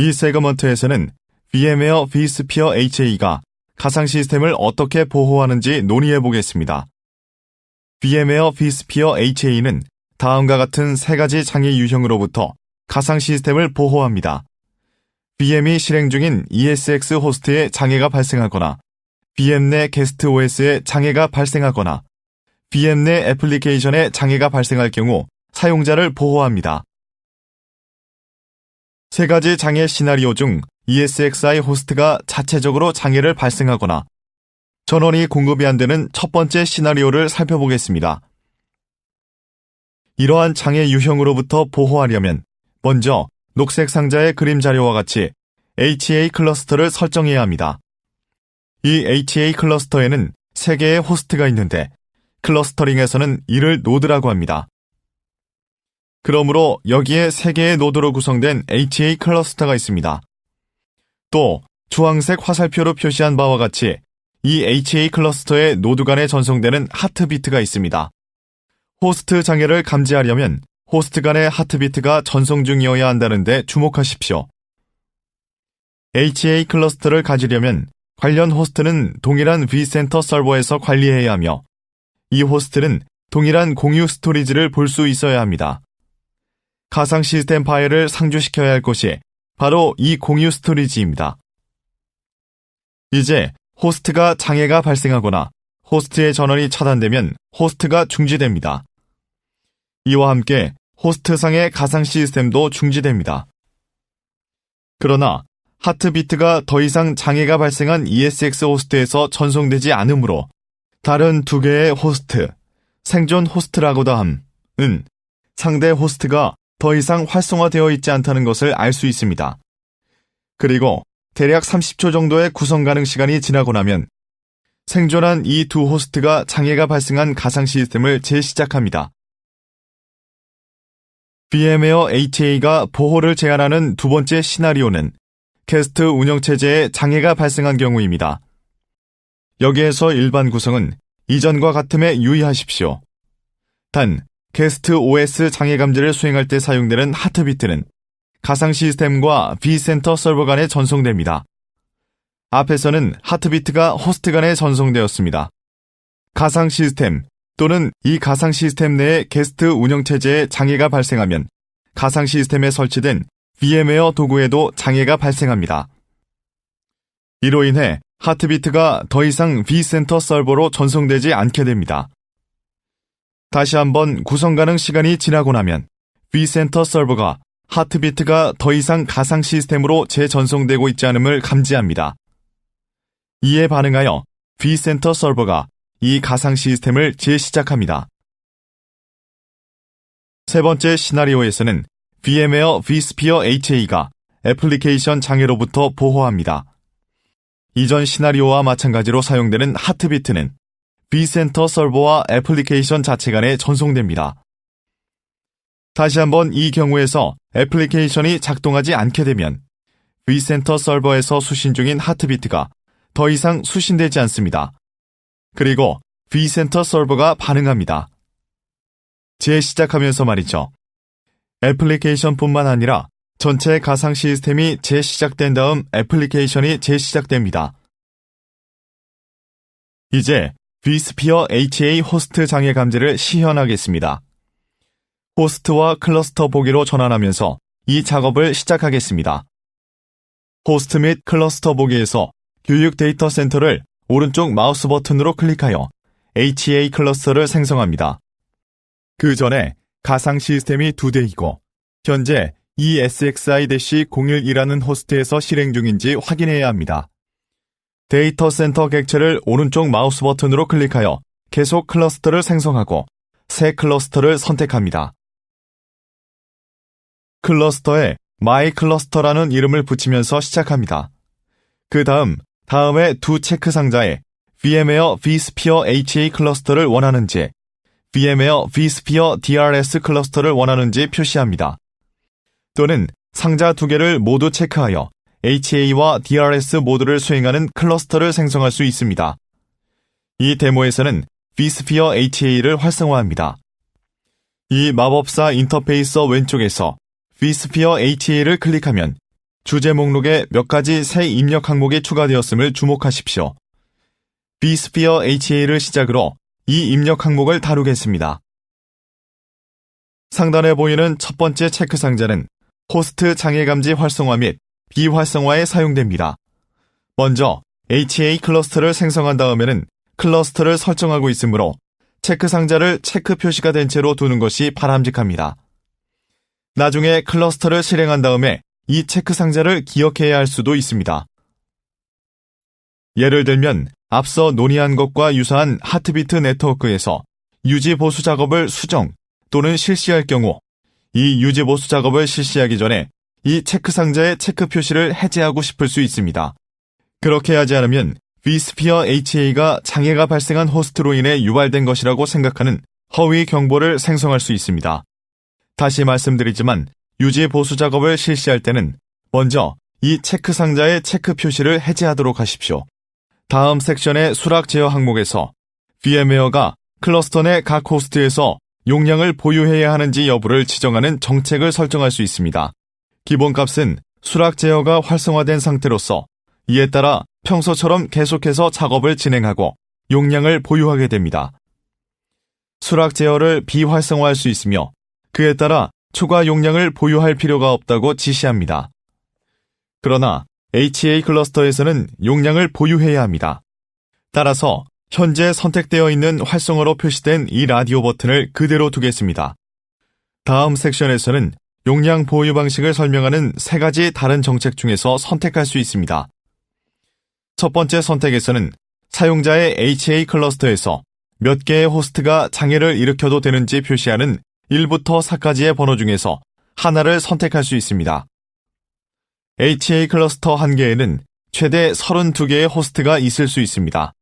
이 세그먼트에서는 VMware vSphere HA가 가상 시스템을 어떻게 보호하는지 논의해 보겠습니다. VMware vSphere HA는 다음과 같은 세 가지 장애 유형으로부터 가상 시스템을 보호합니다. VM이 실행 중인 ESX 호스트에 장애가 발생하거나 VM 내 게스트 OS에 장애가 발생하거나 VM 내 애플리케이션에 장애가 발생할 경우 사용자를 보호합니다. 세 가지 장애 시나리오 중 ESXi 호스트가 자체적으로 장애를 발생하거나 전원이 공급이 안 되는 첫 번째 시나리오를 살펴보겠습니다. 이러한 장애 유형으로부터 보호하려면 먼저 녹색 상자의 그림 자료와 같이 HA 클러스터를 설정해야 합니다. 이 HA 클러스터에는 3개의 호스트가 있는데 클러스터링에서는 이를 노드라고 합니다. 그러므로 여기에 3개의 노드로 구성된 HA 클러스터가 있습니다. 또 주황색 화살표로 표시한 바와 같이 이 HA 클러스터의 노드 간에 전송되는 하트비트가 있습니다. 호스트 장애를 감지하려면 호스트 간의 하트비트가 전송 중이어야 한다는데 주목하십시오. HA 클러스터를 가지려면 관련 호스트는 동일한 vCenter 서버에서 관리해야 하며 이 호스트는 동일한 공유 스토리지를 볼 수 있어야 합니다. 가상 시스템 파일을 상주시켜야 할 곳이 바로 이 공유 스토리지입니다. 이제 호스트가 장애가 발생하거나 호스트의 전원이 차단되면 호스트가 중지됩니다. 이와 함께 호스트상의 가상 시스템도 중지됩니다. 그러나 하트비트가 더 이상 장애가 발생한 ESX 호스트에서 전송되지 않으므로 다른 2개의 호스트, 생존 호스트라고도 함은 상대 호스트가 더 이상 활성화되어 있지 않다는 것을 알 수 있습니다. 그리고 대략 30초 정도의 구성 가능 시간이 지나고 나면 생존한 이 2 호스트가 장애가 발생한 가상 시스템을 재시작합니다. VMware HA가 보호를 제한하는 두 번째 시나리오는 게스트 운영체제에 장애가 발생한 경우입니다. 여기에서 일반 구성은 이전과 같음에 유의하십시오. 단, 게스트 OS 장애 감지를 수행할 때 사용되는 하트비트는 가상 시스템과 vCenter 서버 간에 전송됩니다. 앞에서는 하트비트가 호스트 간에 전송되었습니다. 가상 시스템 또는 이 가상 시스템 내의 게스트 운영체제에 장애가 발생하면 가상 시스템에 설치된 VMware 도구에도 장애가 발생합니다. 이로 인해 하트비트가 더 이상 vCenter 서버로 전송되지 않게 됩니다. 다시 한번 구성 가능 시간이 지나고 나면 vCenter 서버가 하트비트가 더 이상 가상 시스템으로 재전송되고 있지 않음을 감지합니다. 이에 반응하여 vCenter 서버가 이 가상 시스템을 재시작합니다. 세 번째 시나리오에서는 VMware vSphere HA가 애플리케이션 장애로부터 보호합니다. 이전 시나리오와 마찬가지로 사용되는 하트비트는 vCenter 서버와 애플리케이션 자체 간에 전송됩니다. 다시 한번 이 경우에서 애플리케이션이 작동하지 않게 되면 vCenter 서버에서 수신 중인 하트비트가 더 이상 수신되지 않습니다. 그리고 vCenter 서버가 반응합니다. 재시작하면서 말이죠. 애플리케이션뿐만 아니라 전체 가상 시스템이 재시작된 다음 애플리케이션이 재시작됩니다. 이제 vSphere HA 호스트 장애 감지를 시연하겠습니다. 호스트와 클러스터 보기로 전환하면서 이 작업을 시작하겠습니다. 호스트 및 클러스터 보기에서 교육 데이터 센터를 오른쪽 마우스 버튼으로 클릭하여 HA 클러스터를 생성합니다. 그 전에 가상 시스템이 2대이고 현재 ESXi-01이라는 호스트에서 실행 중인지 확인해야 합니다. 데이터 센터 객체를 오른쪽 마우스 버튼으로 클릭하여 계속 클러스터를 생성하고 새 클러스터를 선택합니다. 클러스터에 My 클러스터라는 이름을 붙이면서 시작합니다. 그 다음에 2 체크 상자에 VMware vSphere HA 클러스터를 원하는지, VMware vSphere DRS 클러스터를 원하는지 표시합니다. 또는 상자 2개를 모두 체크하여 HA와 DRS 모두를 수행하는 클러스터를 생성할 수 있습니다. 이 데모에서는 vSphere HA를 활성화합니다. 이 마법사 인터페이서 왼쪽에서 vSphere HA를 클릭하면 주제 목록에 몇 가지 새 입력 항목이 추가되었음을 주목하십시오. vSphere HA를 시작으로 이 입력 항목을 다루겠습니다. 상단에 보이는 첫 번째 체크 상자는 호스트 장애 감지 활성화 및 비활성화에 사용됩니다. 먼저 HA 클러스터를 생성한 다음에는 클러스터를 설정하고 있으므로 체크 상자를 체크 표시가 된 채로 두는 것이 바람직합니다. 나중에 클러스터를 실행한 다음에 이 체크 상자를 기억해야 할 수도 있습니다. 예를 들면 앞서 논의한 것과 유사한 하트비트 네트워크에서 유지 보수 작업을 수정 또는 실시할 경우 이 유지 보수 작업을 실시하기 전에 이 체크 상자의 체크 표시를 해제하고 싶을 수 있습니다. 그렇게 하지 않으면 vSphere HA가 장애가 발생한 호스트로 인해 유발된 것이라고 생각하는 허위 경보를 생성할 수 있습니다. 다시 말씀드리지만 유지 보수 작업을 실시할 때는 먼저 이 체크 상자의 체크 표시를 해제하도록 하십시오. 다음 섹션의 수락 제어 항목에서 VMware가 클러스터 내 각 호스트에서 용량을 보유해야 하는지 여부를 지정하는 정책을 설정할 수 있습니다. 기본값은 수락 제어가 활성화된 상태로서 이에 따라 평소처럼 계속해서 작업을 진행하고 용량을 보유하게 됩니다. 수락 제어를 비활성화할 수 있으며 그에 따라 추가 용량을 보유할 필요가 없다고 지시합니다. 그러나 HA 클러스터에서는 용량을 보유해야 합니다. 따라서 현재 선택되어 있는 활성화로 표시된 이 라디오 버튼을 그대로 두겠습니다. 다음 섹션에서는 용량 보유 방식을 설명하는 세 가지 다른 정책 중에서 선택할 수 있습니다. 첫 번째 선택에서는 사용자의 HA 클러스터에서 몇 개의 호스트가 장애를 일으켜도 되는지 표시하는 1부터 4까지의 번호 중에서 하나를 선택할 수 있습니다. HA 클러스터 한 개에는 최대 32개의 호스트가 있을 수 있습니다.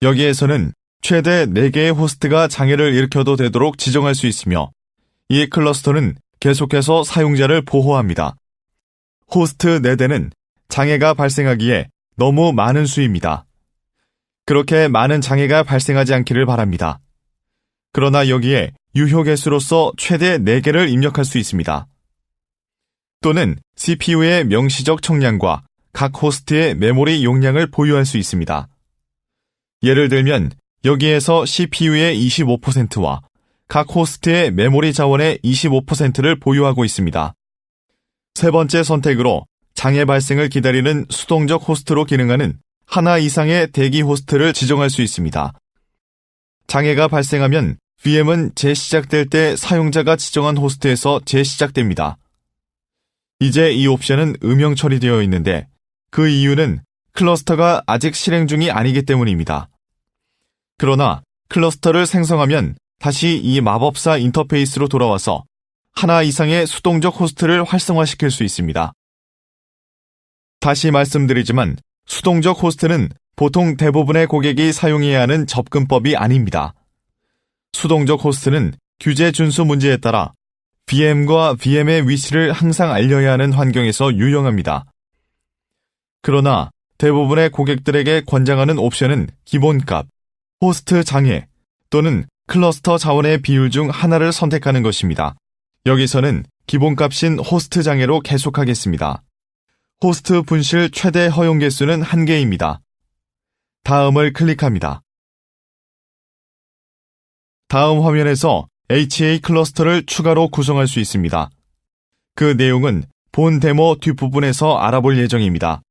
여기에서는 최대 4개의 호스트가 장애를 일으켜도 되도록 지정할 수 있으며 이 클러스터는 계속해서 사용자를 보호합니다. 호스트 4대는 장애가 발생하기에 너무 많은 수입니다. 그렇게 많은 장애가 발생하지 않기를 바랍니다. 그러나 여기에 유효 개수로서 최대 4개를 입력할 수 있습니다. 또는 CPU의 명시적 총량과 각 호스트의 메모리 용량을 보유할 수 있습니다. 예를 들면 여기에서 CPU의 25%와 각 호스트의 메모리 자원의 25%를 보유하고 있습니다. 세 번째 선택으로 장애 발생을 기다리는 수동적 호스트로 기능하는 하나 이상의 대기 호스트를 지정할 수 있습니다. 장애가 발생하면 VM은 재시작될 때 사용자가 지정한 호스트에서 재시작됩니다. 이제 이 옵션은 음영 처리되어 있는데 그 이유는 클러스터가 아직 실행 중이 아니기 때문입니다. 그러나 클러스터를 생성하면 다시 이 마법사 인터페이스로 돌아와서 하나 이상의 수동적 호스트를 활성화시킬 수 있습니다. 다시 말씀드리지만 수동적 호스트는 보통 대부분의 고객이 사용해야 하는 접근법이 아닙니다. 수동적 호스트는 규제 준수 문제에 따라 VM과 VM의 위치를 항상 알려야 하는 환경에서 유용합니다. 그러나 대부분의 고객들에게 권장하는 옵션은 기본값, 호스트 장애 또는 클러스터 자원의 비율 중 하나를 선택하는 것입니다. 여기서는 기본값인 호스트 장애로 계속하겠습니다. 호스트 분실 최대 허용 개수는 1개입니다. 다음을 클릭합니다. 다음 화면에서 HA 클러스터를 추가로 구성할 수 있습니다. 그 내용은 본 데모 뒷부분에서 알아볼 예정입니다.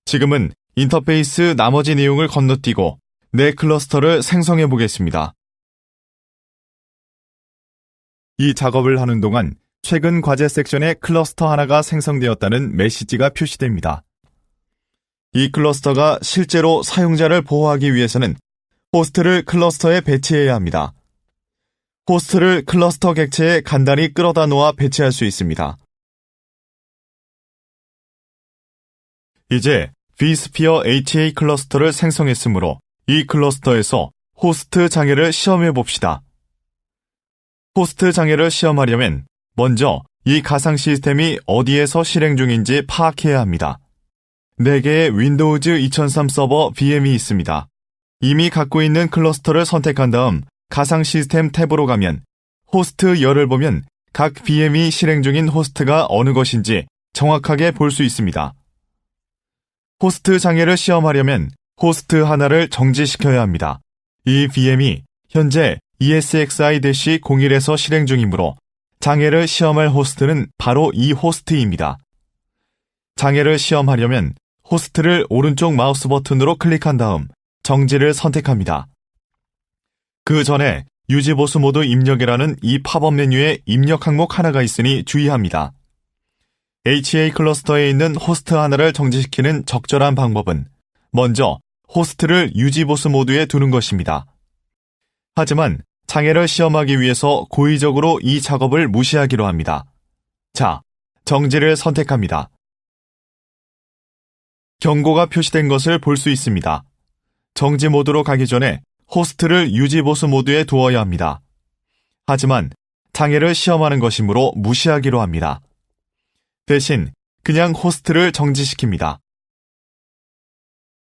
지금은 인터페이스 나머지 내용을 건너뛰고 내 클러스터를 생성해 보겠습니다. 이 작업을 하는 동안 최근 과제 섹션에 클러스터 하나가 생성되었다는 메시지가 표시됩니다. 이 클러스터가 실제로 사용자를 보호하기 위해서는 호스트를 클러스터에 배치해야 합니다. 호스트를 클러스터 객체에 간단히 끌어다 놓아 배치할 수 있습니다. 이제 vSphere HA 클러스터를 생성했으므로 이 클러스터에서 호스트 장애를 시험해 봅시다. 호스트 장애를 시험하려면 먼저 이 가상 시스템이 어디에서 실행 중인지 파악해야 합니다. 4개의 윈도우즈 2003 서버 VM이 있습니다. 이미 갖고 있는 클러스터를 선택한 다음 가상 시스템 탭으로 가면 호스트 열을 보면 각 VM이 실행 중인 호스트가 어느 것인지 정확하게 볼 수 있습니다. 호스트 장애를 시험하려면 호스트 하나를 정지시켜야 합니다. 이 VM이 현재 ESXi-01에서 실행 중이므로 장애를 시험할 호스트는 바로 이 호스트입니다. 장애를 시험하려면 호스트를 오른쪽 마우스 버튼으로 클릭한 다음 정지를 선택합니다. 그 전에 유지보수 모드 입력이라는 이 팝업 메뉴에 입력 항목 하나가 있으니 주의합니다. HA 클러스터에 있는 호스트 하나를 정지시키는 적절한 방법은 먼저 호스트를 유지보수 모드에 두는 것입니다. 하지만 장애를 시험하기 위해서 고의적으로 이 작업을 무시하기로 합니다. 자, 정지를 선택합니다. 경고가 표시된 것을 볼 수 있습니다. 정지 모드로 가기 전에 호스트를 유지보수 모드에 두어야 합니다. 하지만 장애를 시험하는 것이므로 무시하기로 합니다. 대신 그냥 호스트를 정지시킵니다.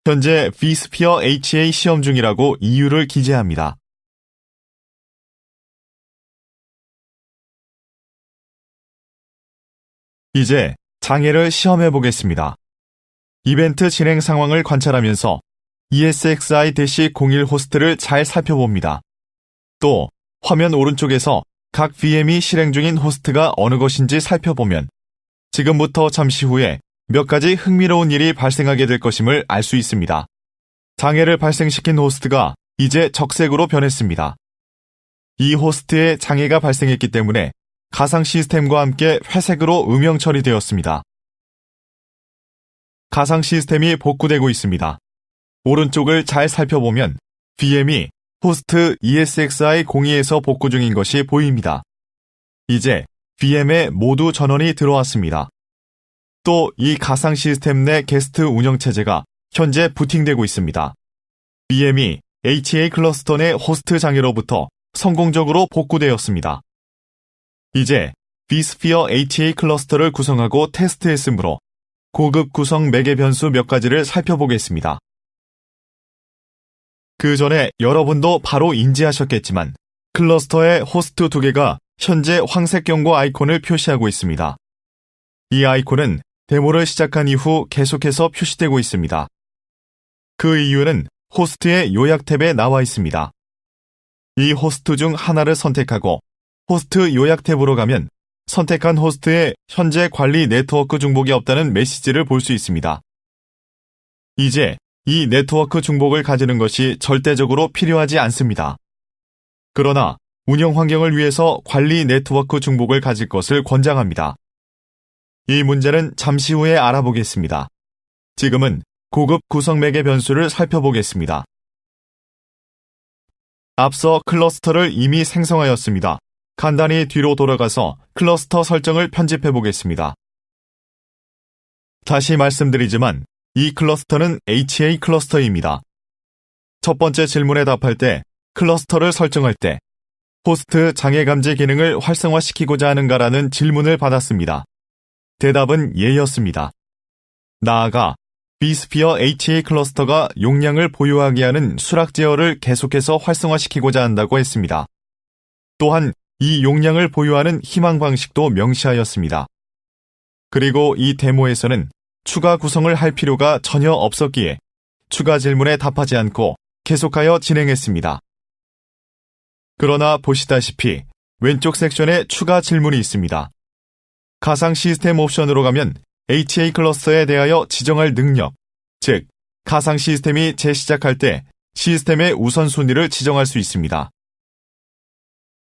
현재 vSphere HA 시험 중이라고 이유를 기재합니다. 이제 장애를 시험해 보겠습니다. 이벤트 진행 상황을 관찰하면서 ESXi-01 호스트를 잘 살펴봅니다. 또 화면 오른쪽에서 각 VM이 실행 중인 호스트가 어느 것인지 살펴보면 지금부터 잠시 후에 몇 가지 흥미로운 일이 발생하게 될 것임을 알 수 있습니다. 장애를 발생시킨 호스트가 이제 적색으로 변했습니다. 이 호스트에 장애가 발생했기 때문에 가상 시스템과 함께 회색으로 음영 처리되었습니다. 가상 시스템이 복구되고 있습니다. 오른쪽을 잘 살펴보면 VM이 호스트 ESXi-02에서 복구 중인 것이 보입니다. 이제 VM에 모두 전원이 들어왔습니다. 또 이 가상 시스템 내 게스트 운영체제가 현재 부팅되고 있습니다. VM이 HA 클러스터 내 호스트 장애로부터 성공적으로 복구되었습니다. 이제 vSphere HA 클러스터를 구성하고 테스트했으므로 고급 구성 매개 변수 몇 가지를 살펴보겠습니다. 그 전에 여러분도 바로 인지하셨겠지만 클러스터의 호스트 두 개가 현재 황색 경고 아이콘을 표시하고 있습니다. 이 아이콘은 데모를 시작한 이후 계속해서 표시되고 있습니다. 그 이유는 호스트의 요약 탭에 나와 있습니다. 이 호스트 중 하나를 선택하고 호스트 요약 탭으로 가면 선택한 호스트에 현재 관리 네트워크 중복이 없다는 메시지를 볼 수 있습니다. 이제 이 네트워크 중복을 가지는 것이 절대적으로 필요하지 않습니다. 그러나 운영 환경을 위해서 관리 네트워크 중복을 가질 것을 권장합니다. 이 문제는 잠시 후에 알아보겠습니다. 지금은 고급 구성 매개 변수를 살펴보겠습니다. 앞서 클러스터를 이미 생성하였습니다. 간단히 뒤로 돌아가서 클러스터 설정을 편집해 보겠습니다. 다시 말씀드리지만 이 클러스터는 HA 클러스터입니다. 첫 번째 질문에 답할 때 클러스터를 설정할 때 호스트 장애 감지 기능을 활성화시키고자 하는가라는 질문을 받았습니다. 대답은 예였습니다. 나아가 vSphere HA 클러스터가 용량을 보유하게 하는 수락 제어를 계속해서 활성화시키고자 한다고 했습니다. 또한 이 용량을 보유하는 희망 방식도 명시하였습니다. 그리고 이 데모에서는 추가 구성을 할 필요가 전혀 없었기에 추가 질문에 답하지 않고 계속하여 진행했습니다. 그러나 보시다시피 왼쪽 섹션에 추가 질문이 있습니다. 가상 시스템 옵션으로 가면 HA 클러스터에 대하여 지정할 능력, 즉 가상 시스템이 재시작할 때 시스템의 우선순위를 지정할 수 있습니다.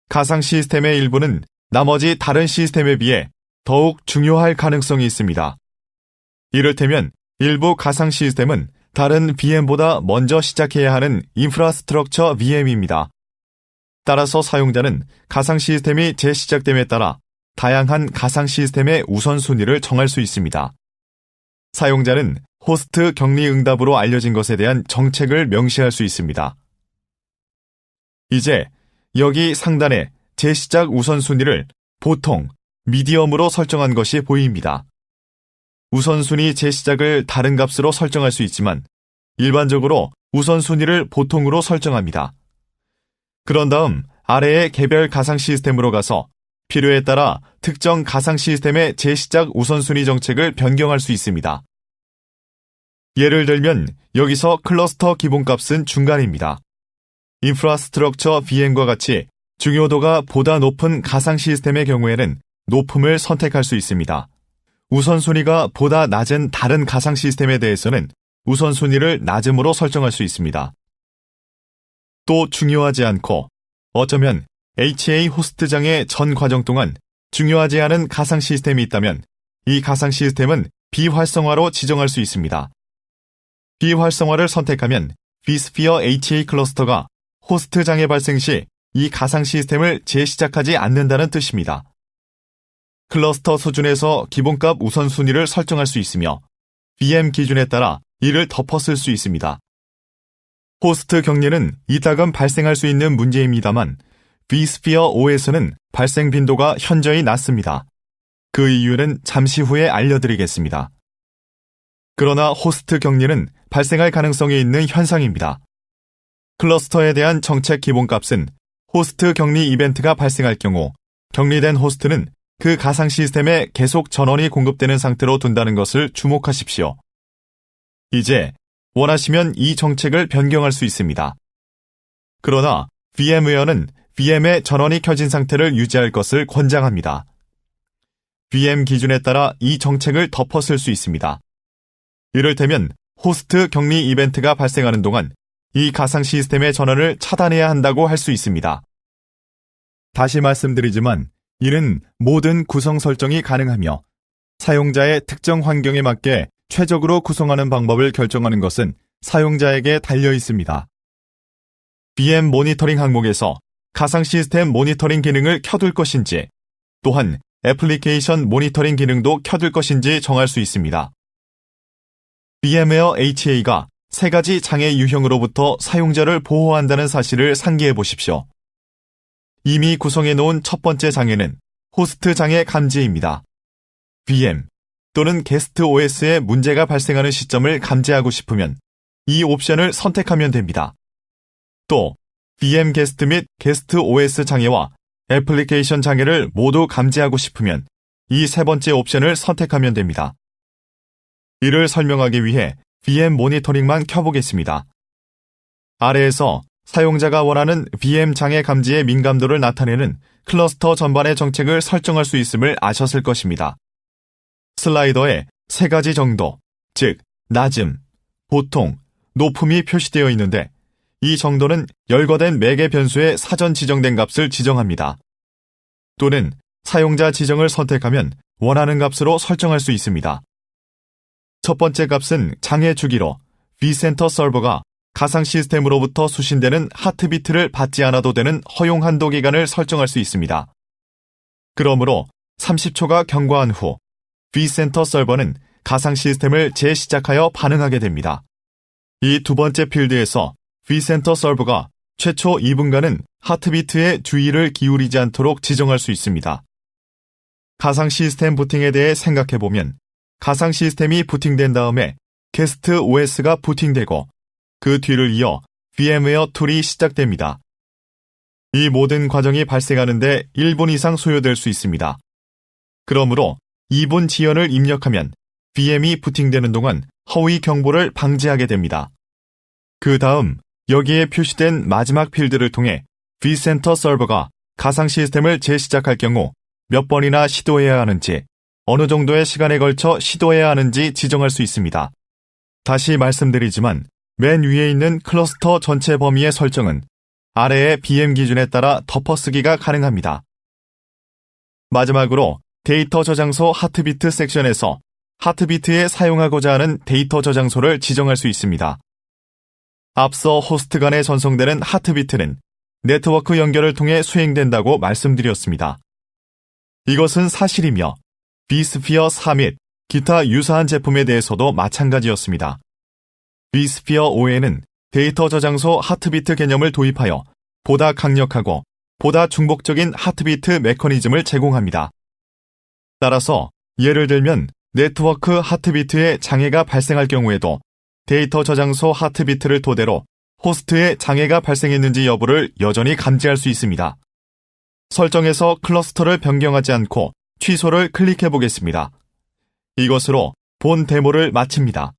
가상 시스템의 일부는 나머지 다른 시스템에 비해 더욱 중요할 가능성이 있습니다. 이를테면 일부 가상 시스템은 다른 VM보다 먼저 시작해야 하는 인프라스트럭처 VM입니다. 따라서 사용자는 가상 시스템이 재시작됨에 따라 다양한 가상 시스템의 우선순위를 정할 수 있습니다. 사용자는 호스트 격리 응답으로 알려진 것에 대한 정책을 명시할 수 있습니다. 이제 여기 상단에 재시작 우선순위를 보통, 미디엄으로 설정한 것이 보입니다. 우선순위 재시작을 다른 값으로 설정할 수 있지만 일반적으로 우선순위를 보통으로 설정합니다. 그런 다음 아래의 개별 가상 시스템으로 가서 필요에 따라 특정 가상 시스템의 재시작 우선순위 정책을 변경할 수 있습니다. 예를 들면 여기서 클러스터 기본값은 중간입니다. 인프라스트럭처 VM과 같이 중요도가 보다 높은 가상 시스템의 경우에는 높음을 선택할 수 있습니다. 우선순위가 보다 낮은 다른 가상 시스템에 대해서는 우선순위를 낮음으로 설정할 수 있습니다. 또 중요하지 않고 어쩌면 HA 호스트장의 전 과정 동안 중요하지 않은 가상 시스템이 있다면 이 가상 시스템은 비활성화로 지정할 수 있습니다. 비활성화를 선택하면 vSphere HA 클러스터가 호스트 장애 발생 시 이 가상 시스템을 재시작하지 않는다는 뜻입니다. 클러스터 수준에서 기본값 우선순위를 설정할 수 있으며 VM 기준에 따라 이를 덮어쓸 수 있습니다. 호스트 격리는 이따금 발생할 수 있는 문제입니다만 vSphere OS는 발생 빈도가 현저히 낮습니다. 그 이유는 잠시 후에 알려드리겠습니다. 그러나 호스트 격리는 발생할 가능성이 있는 현상입니다. 클러스터에 대한 정책 기본값은 호스트 격리 이벤트가 발생할 경우 격리된 호스트는 그 가상 시스템에 계속 전원이 공급되는 상태로 둔다는 것을 주목하십시오. 이제 원하시면 이 정책을 변경할 수 있습니다. 그러나 VMware는 VM의 전원이 켜진 상태를 유지할 것을 권장합니다. VM 기준에 따라 이 정책을 덮어쓸 수 있습니다. 이를테면 호스트 격리 이벤트가 발생하는 동안 이 가상 시스템의 전원을 차단해야 한다고 할 수 있습니다. 다시 말씀드리지만 이는 모든 구성 설정이 가능하며 사용자의 특정 환경에 맞게 최적으로 구성하는 방법을 결정하는 것은 사용자에게 달려 있습니다. VM 모니터링 항목에서 가상 시스템 모니터링 기능을 켜둘 것인지 또한 애플리케이션 모니터링 기능도 켜둘 것인지 정할 수 있습니다. VMware HA가 세 가지 장애 유형으로부터 사용자를 보호한다는 사실을 상기해 보십시오. 이미 구성해 놓은 첫 번째 장애는 호스트 장애 감지입니다. VM 또는 게스트 OS에 문제가 발생하는 시점을 감지하고 싶으면 이 옵션을 선택하면 됩니다. 또 VM 게스트 및 게스트 OS 장애와 애플리케이션 장애를 모두 감지하고 싶으면 이 세 번째 옵션을 선택하면 됩니다. 이를 설명하기 위해 VM 모니터링만 켜보겠습니다. 아래에서 사용자가 원하는 VM 장애 감지의 민감도를 나타내는 클러스터 전반의 정책을 설정할 수 있음을 아셨을 것입니다. 슬라이더에 세 가지 정도, 즉 낮음, 보통, 높음이 표시되어 있는데 이 정도는 열거된 매개 변수의 사전 지정된 값을 지정합니다. 또는 사용자 지정을 선택하면 원하는 값으로 설정할 수 있습니다. 첫 번째 값은 장애 주기로 vCenter 서버가 가상 시스템으로부터 수신되는 하트비트를 받지 않아도 되는 허용 한도 기간을 설정할 수 있습니다. 그러므로 30초가 경과한 후 vCenter 서버는 가상 시스템을 재시작하여 반응하게 됩니다. 이 두 번째 필드에서 vCenter 서버가 최초 2분간은 하트비트에 주의를 기울이지 않도록 지정할 수 있습니다. 가상 시스템 부팅에 대해 생각해보면 가상 시스템이 부팅된 다음에 게스트 OS가 부팅되고 그 뒤를 이어 VMware 툴이 시작됩니다. 이 모든 과정이 발생하는데 1분 이상 소요될 수 있습니다. 그러므로 2분 지연을 입력하면 VM이 부팅되는 동안 허위 경보를 방지하게 됩니다. 그 다음 여기에 표시된 마지막 필드를 통해 vCenter 서버가 가상 시스템을 재시작할 경우 몇 번이나 시도해야 하는지 어느 정도의 시간에 걸쳐 시도해야 하는지 지정할 수 있습니다. 다시 말씀드리지만 맨 위에 있는 클러스터 전체 범위의 설정은 아래의 VM 기준에 따라 덮어쓰기가 가능합니다. 마지막으로 데이터 저장소 하트비트 섹션에서 하트비트에 사용하고자 하는 데이터 저장소를 지정할 수 있습니다. 앞서 호스트 간에 전송되는 하트비트는 네트워크 연결을 통해 수행된다고 말씀드렸습니다. 이것은 사실이며 vSphere 4 및 기타 유사한 제품에 대해서도 마찬가지였습니다. vSphere 5에는 데이터 저장소 하트비트 개념을 도입하여 보다 강력하고 보다 중복적인 하트비트 메커니즘을 제공합니다. 따라서 예를 들면 네트워크 하트비트에 장애가 발생할 경우에도 데이터 저장소 하트비트를 토대로 호스트에 장애가 발생했는지 여부를 여전히 감지할 수 있습니다. 설정에서 클러스터를 변경하지 않고 취소를 클릭해 보겠습니다. 이것으로 본 데모를 마칩니다.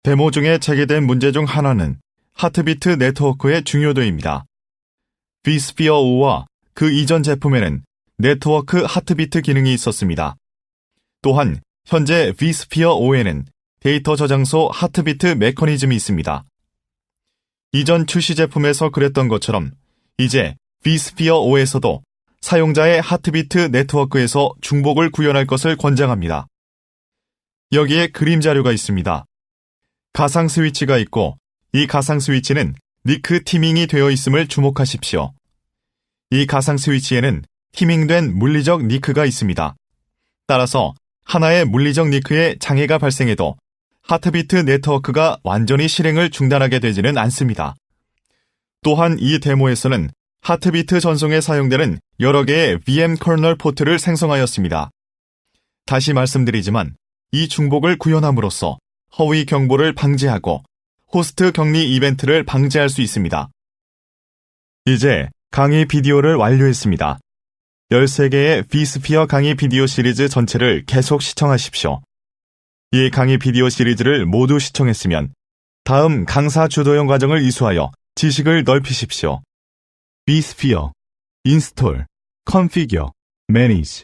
데모 중에 제기된 문제 중 하나는 하트비트 네트워크의 중요도입니다. vSphere 5와 그 이전 제품에는 네트워크 하트비트 기능이 있었습니다. 또한 현재 vSphere 5에는 데이터 저장소 하트비트 메커니즘이 있습니다. 이전 출시 제품에서 그랬던 것처럼 이제 vSphere 5에서도 사용자의 하트비트 네트워크에서 중복을 구현할 것을 권장합니다. 여기에 그림 자료가 있습니다. 가상 스위치가 있고 이 가상 스위치는 니크 티밍이 되어 있음을 주목하십시오. 이 가상 스위치에는 티밍된 물리적 니크가 있습니다. 따라서 하나의 물리적 니크에 장애가 발생해도 하트비트 네트워크가 완전히 실행을 중단하게 되지는 않습니다. 또한 이 데모에서는 하트비트 전송에 사용되는 여러 개의 VM 커널 포트를 생성하였습니다. 다시 말씀드리지만 이 중복을 구현함으로써 허위 경보를 방지하고 호스트 격리 이벤트를 방지할 수 있습니다. 이제 강의 비디오를 완료했습니다. 13개의 vSphere 강의 비디오 시리즈 전체를 계속 시청하십시오. 이 강의 비디오 시리즈를 모두 시청했으면 다음 강사 주도형 과정을 이수하여 지식을 넓히십시오. vSphere, Install, Configure, Manage.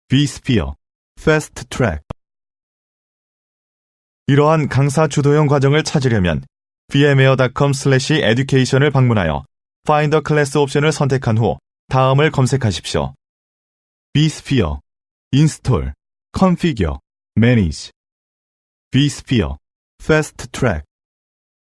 vSphere, Fast Track. 이러한 강사 주도형 과정을 찾으려면 vmware.com/education을 방문하여 Find a Class 옵션을 선택한 후 다음을 검색하십시오. vSphere, Install, Configure, Manage. vSphere, Fast Track.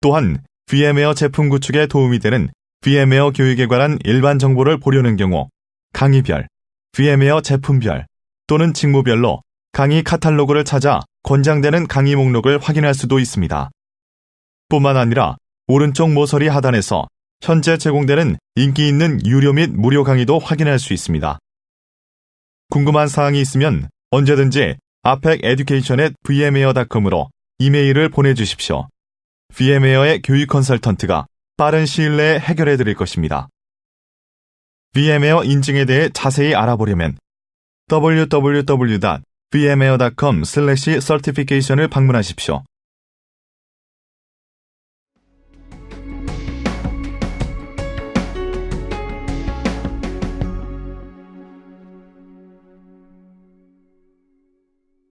또한 VMware 제품 구축에 도움이 되는 VMware 교육에 관한 일반 정보를 보려는 경우 강의별, VMware 제품별 또는 직무별로 강의 카탈로그를 찾아 권장되는 강의 목록을 확인할 수도 있습니다. 뿐만 아니라 오른쪽 모서리 하단에서 현재 제공되는 인기 있는 유료 및 무료 강의도 확인할 수 있습니다. 궁금한 사항이 있으면 언제든지 apeceducation@vmware.com으로 이메일을 보내주십시오. VMware의 교육 컨설턴트가 빠른 시일 내에 해결해 드릴 것입니다. VMware 인증에 대해 자세히 알아보려면 www.vmware.com/certification을 방문하십시오.